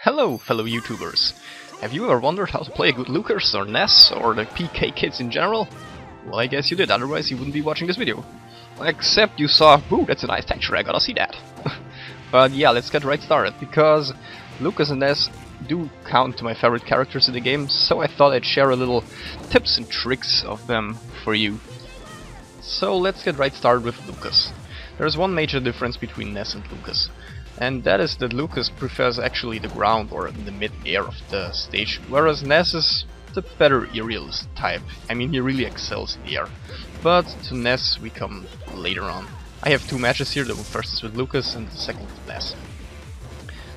Hello, fellow YouTubers! Have you ever wondered how to play a good Lucas or Ness or the PK kids in general? Well, I guess you did, otherwise you wouldn't be watching this video. Except you saw, ooh, that's a nice texture, I gotta see that. But yeah, let's get right started, because Lucas and Ness do count to my favorite characters in the game, so I thought I'd share a little tips and tricks of them for you. So let's get right started with Lucas. There's one major difference between Ness and Lucas, and that is that Lucas prefers actually the ground or the mid-air of the stage, whereas Ness is the better aerialist type. I mean, he really excels in the air. But to Ness we come later on. I have two matches here, the first is with Lucas and the second with Ness.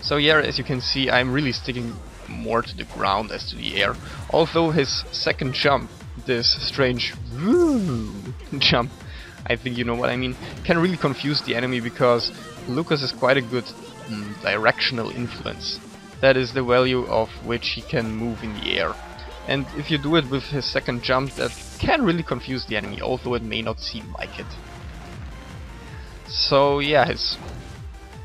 So yeah, as you can see, I'm really sticking more to the ground as to the air, although his second jump, this strange woo jump, I think you know what I mean, can really confuse the enemy, because Lucas is quite a good directional influence. That is the value of which he can move in the air. And if you do it with his second jump, that can really confuse the enemy, although it may not seem like it. So yeah, his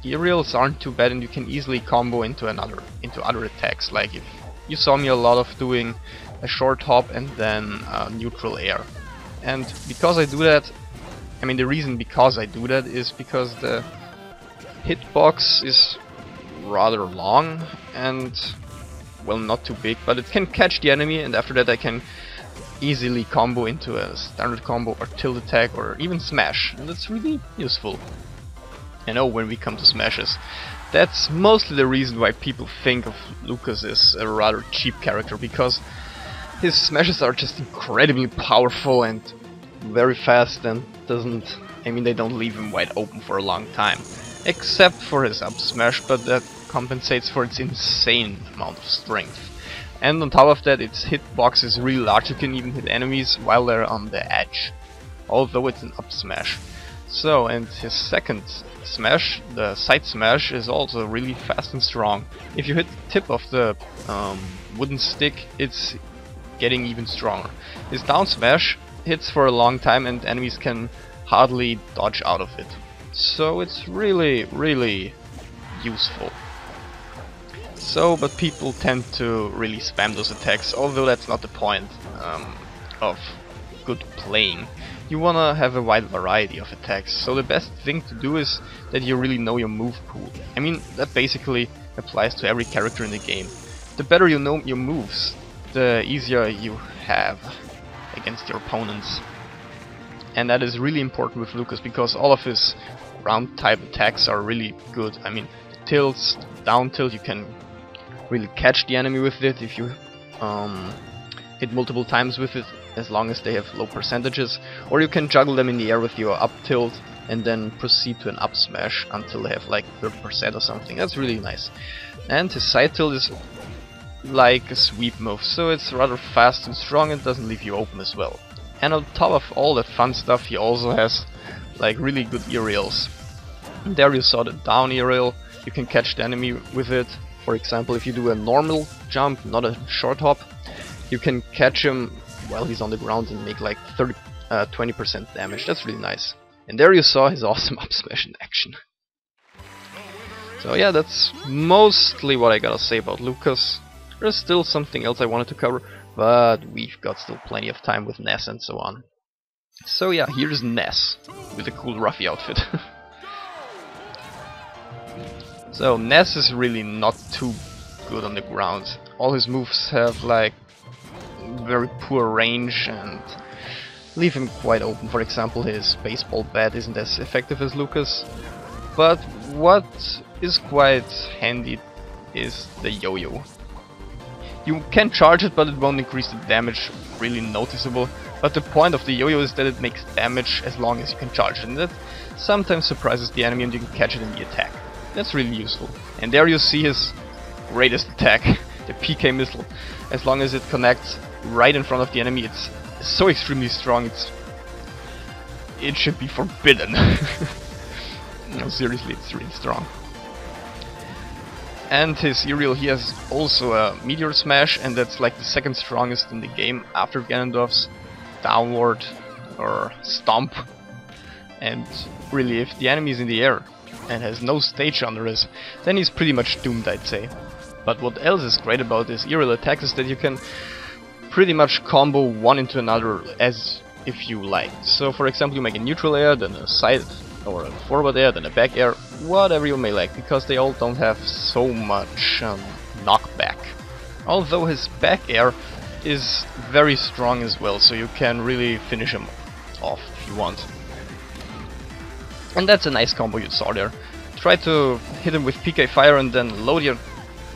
aerials aren't too bad, and you can easily combo into other attacks. Like if you saw me a lot of doing a short hop and then neutral air. And because I do that, I mean, the reason because I do that is because the hitbox is rather long and, well, not too big, but it can catch the enemy, and after that I can easily combo into a standard combo or tilt attack or even smash, and that's really useful. And oh, when we come to smashes, that's mostly the reason why people think of Lucas as a rather cheap character, because his smashes are just incredibly powerful and very fast, and they don't leave him wide open for a long time. Except for his up smash, but that compensates for its insane amount of strength. And on top of that, its hitbox is really large, you can even hit enemies while they're on the edge, although it's an up smash. So, and his second smash, the side smash, is also really fast and strong. If you hit the tip of the wooden stick, it's getting even stronger. His down smash hits for a long time and enemies can hardly dodge out of it. So it's really, really useful. So, but people tend to really spam those attacks, although that's not the point of good playing. You wanna have a wide variety of attacks, so the best thing to do is that you really know your move pool. I mean, that basically applies to every character in the game. The better you know your moves, the easier you have against your opponents. And that is really important with Lucas, because all of his ground type attacks are really good. I mean, tilts, down tilt, you can really catch the enemy with it if you hit multiple times with it, as long as they have low percentages, or you can juggle them in the air with your up tilt and then proceed to an up smash until they have like 30% or something. That's really nice. And his side tilt is like a sweep move, so it's rather fast and strong and doesn't leave you open as well. And on top of all that fun stuff, he also has like really good aerials. And there you saw the down aerial, you can catch the enemy with it. For example, if you do a normal jump, not a short hop, you can catch him while he's on the ground and make like 20% damage. That's really nice. And there you saw his awesome up smash in action. So yeah, that's mostly what I gotta say about Lucas. There's still something else I wanted to cover, but we've got still plenty of time with Ness and so on. So yeah, here's Ness with a cool Ruffy outfit. So Ness is really not too good on the ground. All his moves have like very poor range and leave him quite open. For example, his baseball bat isn't as effective as Lucas. But what is quite handy is the yo-yo. You can charge it, but it won't increase the damage really noticeable. But the point of the yo-yo is that it makes damage as long as you can charge it, and that sometimes surprises the enemy and you can catch it in the attack. That's really useful. And there you see his greatest attack, the PK missile. As long as it connects right in front of the enemy, it's so extremely strong, it should be forbidden. No, seriously, it's really strong. And his aerial, he has also a meteor smash, and that's like the second strongest in the game after Ganondorf's downward or stomp. And really, if the enemy is in the air and has no stage under us, then he's pretty much doomed, I'd say. But what else is great about this aerial attack is that you can pretty much combo one into another as if you like. So for example, you make a neutral air, then a side or a forward air, then a back air, whatever you may like, because they all don't have so much knockback. Although his back air is very strong as well, so you can really finish him off if you want. And that's a nice combo you saw there. Try to hit him with PK Fire and then load your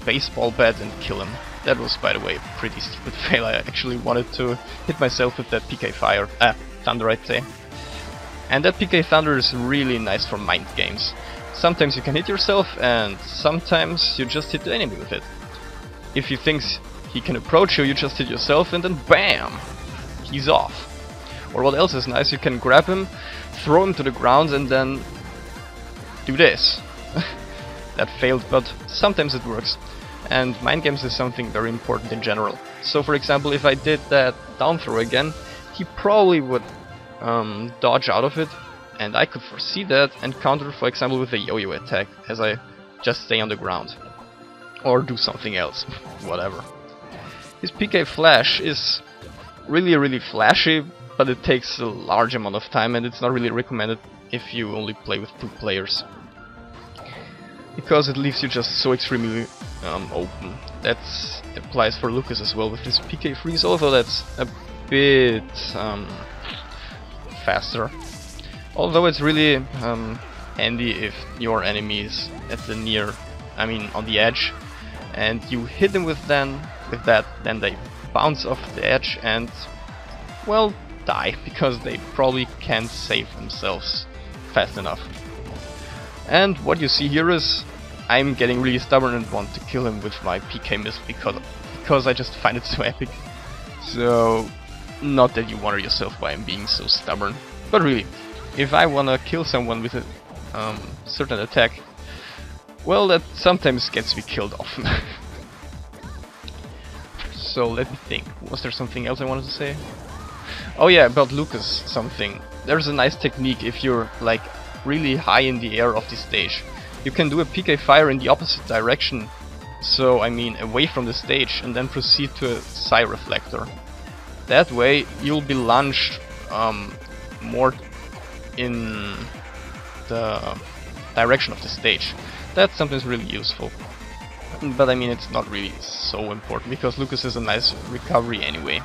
baseball bat and kill him. That was, by the way, a pretty stupid fail. I actually wanted to hit myself with that PK Fire, Thunder I'd say. And that PK Thunder is really nice for mind games. Sometimes you can hit yourself and sometimes you just hit the enemy with it. If he thinks he can approach you, you just hit yourself and then BAM! He's off. Or what else is nice, you can grab him, throw him to the ground and then do this. That failed, but sometimes it works. And mind games is something very important in general. So for example, if I did that down throw again, he probably would dodge out of it, and I could foresee that and counter, for example, with a yo-yo attack, as I just stay on the ground. Or do something else, whatever. His PK Flash is really flashy, but it takes a large amount of time and it's not really recommended if you only play with 2 players. Because it leaves you just so extremely open. That applies for Lucas as well with his PK Freeze, although that's a bit faster. Although it's really handy if your enemy is at the on the edge, and you hit them with that, then they bounce off the edge and, well, die, because they probably can't save themselves fast enough. And what you see here is I'm getting really stubborn and want to kill him with my PK missile because I just find it so epic. So, not that you wonder yourself why I'm being so stubborn, but really, if I wanna kill someone with a certain attack, well, that sometimes gets me killed often. So let me think, was there something else I wanted to say? Oh yeah, about Lucas something. There's a nice technique if you're like really high in the air of the stage. You can do a PK Fire in the opposite direction, so I mean away from the stage, and then proceed to a Psy Reflector. That way you'll be launched more in the direction of the stage. That's sometimes really useful. But I mean, it's not really so important, because Lucas is a nice recovery anyway.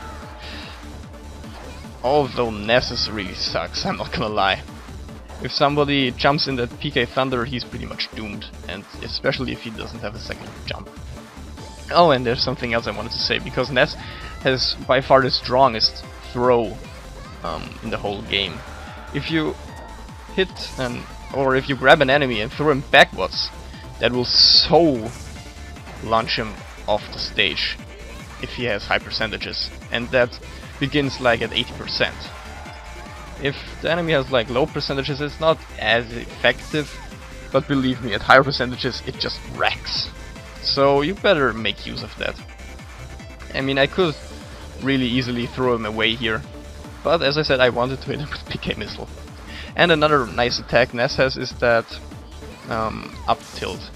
Although Ness really sucks, I'm not gonna lie. If somebody jumps in that PK Thunder, he's pretty much doomed, and especially if he doesn't have a second jump. Oh, and there's something else I wanted to say, because Ness has by far the strongest throw in the whole game. If you hit or if you grab an enemy and throw him backwards, that will so launch him off the stage if he has high percentages, and that begins like at 80%. If the enemy has like low percentages, it's not as effective, but believe me, at higher percentages it just wrecks. So you better make use of that. I mean, I could really easily throw him away here, but as I said, I wanted to hit him with PK Missile. And another nice attack Ness has is that up tilt.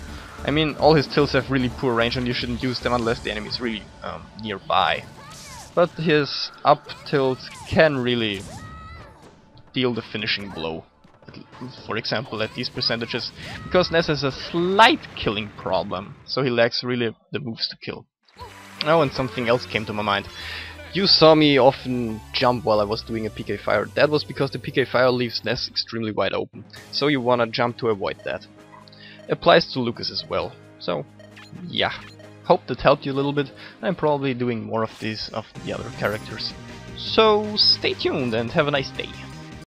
I mean, all his tilts have really poor range and you shouldn't use them unless the enemy is really nearby. But his up tilt can really deal the finishing blow, for example at these percentages, because Ness has a slight killing problem, so he lacks really the moves to kill. Oh, and something else came to my mind. You saw me often jump while I was doing a PK Fire. That was because the PK Fire leaves Ness extremely wide open, so you wanna jump to avoid that. Applies to Lucas as well, so yeah. Hope that helped you a little bit. I'm probably doing more of these of the other characters. So stay tuned and have a nice day.